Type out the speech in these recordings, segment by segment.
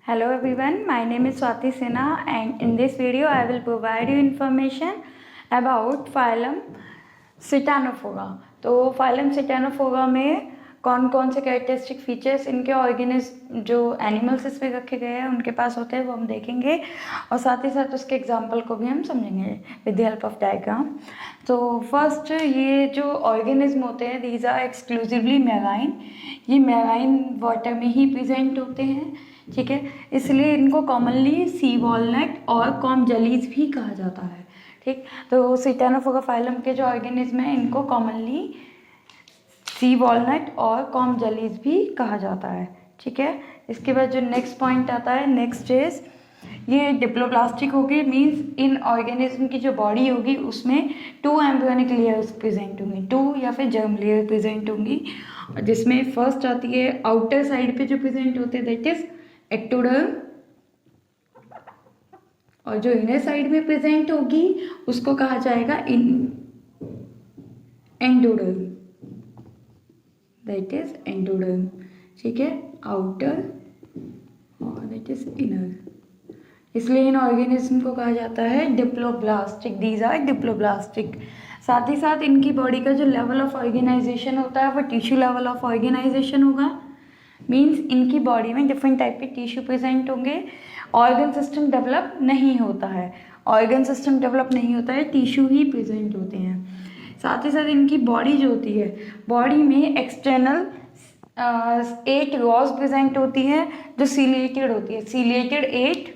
Hello everyone, my name is Swati Sinha and in this video I will provide you information about phylum Cyanophoga। तो phylum Cyanophoga में कौन कौन से characteristic features इनके organism जो animals इसमें रखे गए हैं उनके पास होते हैं वो हम देखेंगे और साथ ही साथ उसके एग्जांपल को भी हम समझेंगे with the help of diagram. तो फर्स्ट ये जो ऑर्गेनिज्म होते हैं दीज आर एक्सक्लूसिवली मैराइन, ये मैराइन वाटर में ही प्रेजेंट होते हैं, ठीक है। इसलिए इनको कॉमनली सी वॉलनट और कॉम जलीज भी कहा जाता है, ठीक। तो सिटानोफोगा फाइलम के जो ऑर्गेनिज्म हैं इनको कॉमनली सी वॉलनट और कॉम जलीज भी कहा जाता है, ठीक है। इसके बाद जो नेक्स्ट पॉइंट आता है, नेक्स्ट इज ये डिप्लोब्लास्टिक होगी, मीन्स इन ऑर्गेनिज्म की जो बॉडी होगी उसमें 2 एम्ब्रियोनिक लेयर्स प्रेजेंट होंगी, 2 या फिर जर्म लेयर प्रेजेंट होंगी, जिसमें फर्स्ट आती है आउटर साइड पे जो प्रेजेंट होते हैं दैट इज एक्टोडर्म, और जो इनर साइड में प्रेजेंट होगी उसको कहा जाएगा एंडोडर्म, दैट इज एंडोडर्म, ठीक है। आउटर और दैट इज इनर, इसलिए इन ऑर्गेनिज्म को कहा जाता है डिप्लोब्लास्टिक, दीज आर डिप्लोब्लास्टिक। साथ ही साथ इनकी बॉडी का जो लेवल ऑफ ऑर्गेनाइजेशन होता है वो टिश्यू लेवल ऑफ ऑर्गेनाइजेशन होगा, मीन्स इनकी बॉडी में डिफरेंट टाइप के टिश्यू प्रेजेंट होंगे। ऑर्गन सिस्टम डेवलप नहीं होता है, ऑर्गन सिस्टम डेवलप नहीं होता है, टिश्यू ही प्रेजेंट होते हैं। साथ ही साथ इनकी बॉडी जो होती है, बॉडी में एक्सटर्नल 8 रॉज प्रेजेंट होती है जो सीलिएटेड होती है, सीलिएटेड 8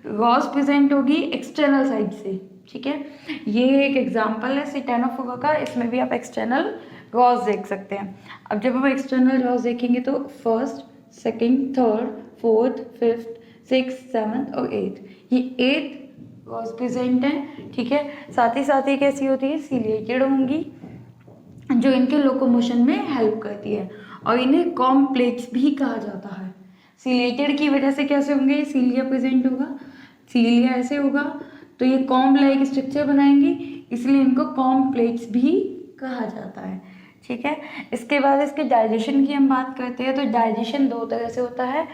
रॉज प्रेजेंट होगी एक्सटर्नल साइड से, ठीक है। ये एक एग्जाम्पल है सिटानोफोगा का, इसमें भी आप एक्सटर्नल रॉज देख सकते हैं। अब जब हम एक्सटर्नल रॉज देखेंगे तो first, second, third, fourth, fifth, six, seventh और 8, ये 8 रॉज प्रेजेंट हैं, ठीक है। साथ ही कैसी होती है, सीलिएटेड होंगी जो इनके लोकोमोशन में हेल्प करती है, और इन्हें कॉम्प्लेक्स भी कहा जाता है। सीलिएटेड की वजह से कैसे होंगे, सीलिया प्रेजेंट होगा, सीलिया ऐसे होगा तो ये कॉम्ब लाइक स्ट्रक्चर बनाएंगी, इसलिए इनको कॉम्प्लेक्स भी कहा जाता है, ठीक है। इसके बाद इसके डाइजेशन की हम बात करते हैं तो डाइजेशन 2 तरह से होता है,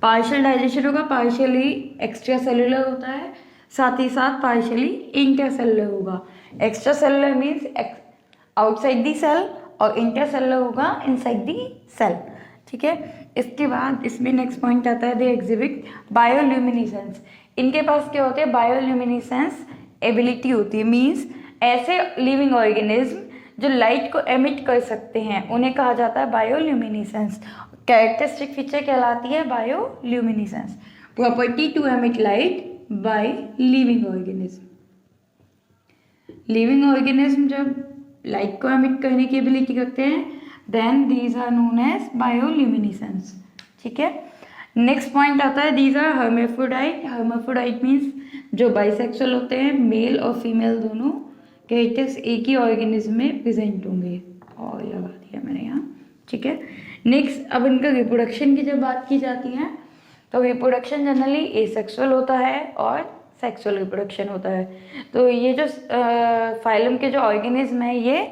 पार्शियल डाइजेशन होगा, पार्शियली एक्स्ट्रा सेलुलर होता है, साथ ही साथ पार्शियली इंटरसेलुलर होगा। Extra cellular means outside the cell और इंटरसेलुलर होगा इनसाइड दी सेल, ठीक है। इसके बाद इसमें नेक्स्ट पॉइंट आता है दे एग्जिबिट बायोल्यूमिनेसेंस। इनके पास क्या होते हैं, बायोल्यूमिनेसेंस एबिलिटी होती है, मीन्स ऐसे लिविंग ऑर्गेनिज्म जो लाइट को एमिट कर सकते हैं उन्हें कहा जाता है बायोल्यूमिनेसेंस। कैरेक्टरिस्टिक फीचर कहलाती है bioluminescence, property to emit light by living organism. Living organism जब लाइट को एमिट करने की एबिलिटी रखते हैं then these are known as bioluminescence, ठीक है। नेक्स्ट पॉइंट आता है these are hermaphrodite. Hermaphrodite means जो बाइसेक्सुअल होते हैं, मेल और फीमेल दोनों कैरेक्टर्स एक ही ऑर्गेनिज्म में प्रेजेंट होंगे, और लगा दिया मैंने यहाँ, ठीक है। नेक्स्ट अब इनका रिप्रोडक्शन की जब बात की जाती है तो रिप्रोडक्शन जनरली एसेक्सुअल होता है और सेक्सुअल रिप्रोडक्शन होता है। तो ये जो फाइलम के जो ऑर्गेनिज्म है ये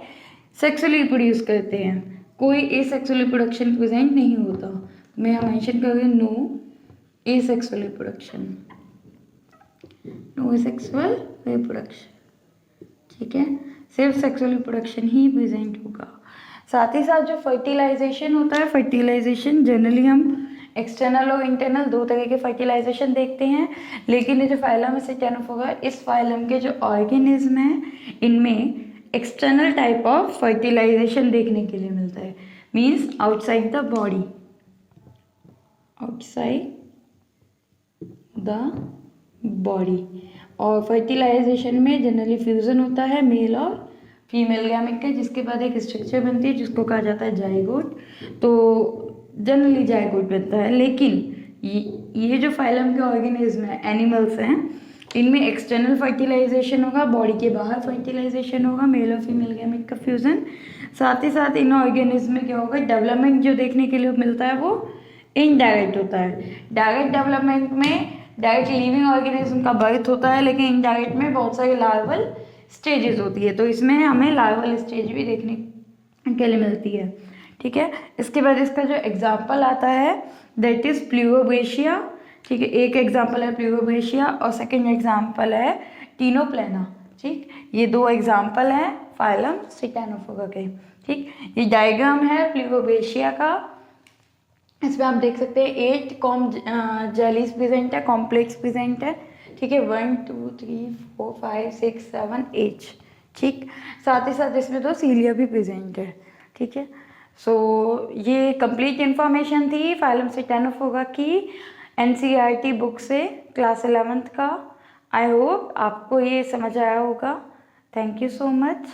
सेक्सुअली रिप्रोड्यूस करते हैं, कोई एसेक्सुअल रिप्रोडक्शन प्रेजेंट नहीं होता। मैं यहाँ मेंशन करूँगी no asexual reproduction, no asexual reproduction, ठीक है, सिर्फ सेक्सुअल रिप्रोडक्शन ही प्रेजेंट होगा। साथ ही साथ जो फर्टिलाइजेशन होता है, फर्टिलाइजेशन जनरली हम एक्सटर्नल और इंटरनल 2 तरह के फर्टिलाइजेशन देखते हैं, लेकिन ये जो फाइलम है सिटानोफोगा, इस फाइलम के जो ऑर्गेनिज्म हैं इनमें एक्सटर्नल टाइप ऑफ फर्टिलाइजेशन देखने के लिए मिलता है, means outside the body, outside the body. और फर्टिलाइजेशन में जनरली फ्यूजन होता है मेल और फीमेल गैमेट का, जिसके बाद एक स्ट्रक्चर बनती है जिसको कहा जाता है जाइगोट। तो जनरली जाइगोट बनता है, लेकिन ये जो फाइलम के ऑर्गेनिज्म है, एनिमल्स हैं, इनमें एक्सटर्नल फर्टिलाइजेशन होगा, बॉडी के बाहर फर्टिलाइजेशन होगा, मेल और फीमेल गैमेट का फ्यूजन। साथ ही साथ इन ऑर्गेनिज्म में क्या होगा, डेवलपमेंट जो देखने के लिए मिलता है वो इनडायरेक्ट होता है। डायरेक्ट डेवलपमेंट में डायरेक्ट लिविंग ऑर्गेनिज्म का बर्थ होता है, लेकिन इनडायरेक्ट में बहुत सारी लार्वल स्टेजेस होती है, तो इसमें हमें लार्वल स्टेज भी देखने के लिए मिलती है, ठीक है। इसके बाद इसका जो एग्जाम्पल आता है दैट इज प्लूरोब्रेशिया, ठीक है, एक एग्जाम्पल है प्लूरोबेशिया और सेकंड एग्जाम्पल है टीनोप्लेना। ठीक, ये दो एग्जाम्पल हैं फाइलम स्टिगैनोफोरा के। ठीक, ये डायग्राम है प्लूरोबेशिया का। इसमें आप देख सकते हैं 8 कॉम जेलीज प्रेजेंट है, कॉम्प्लेक्स प्रेजेंट है। ठीक है, 1 2 3 4 5 6 7 8। ठीक, साथ ही साथ इसमें तो सीलिया भी प्रेजेंट है। ठीक है, सो ये कंप्लीट इन्फॉर्मेशन थी फाइलम स्टिगैनोफोरा की एनसीईआरटी बुक से, क्लास 11th का। आई होप आपको ये समझ आया होगा। Thank you so much.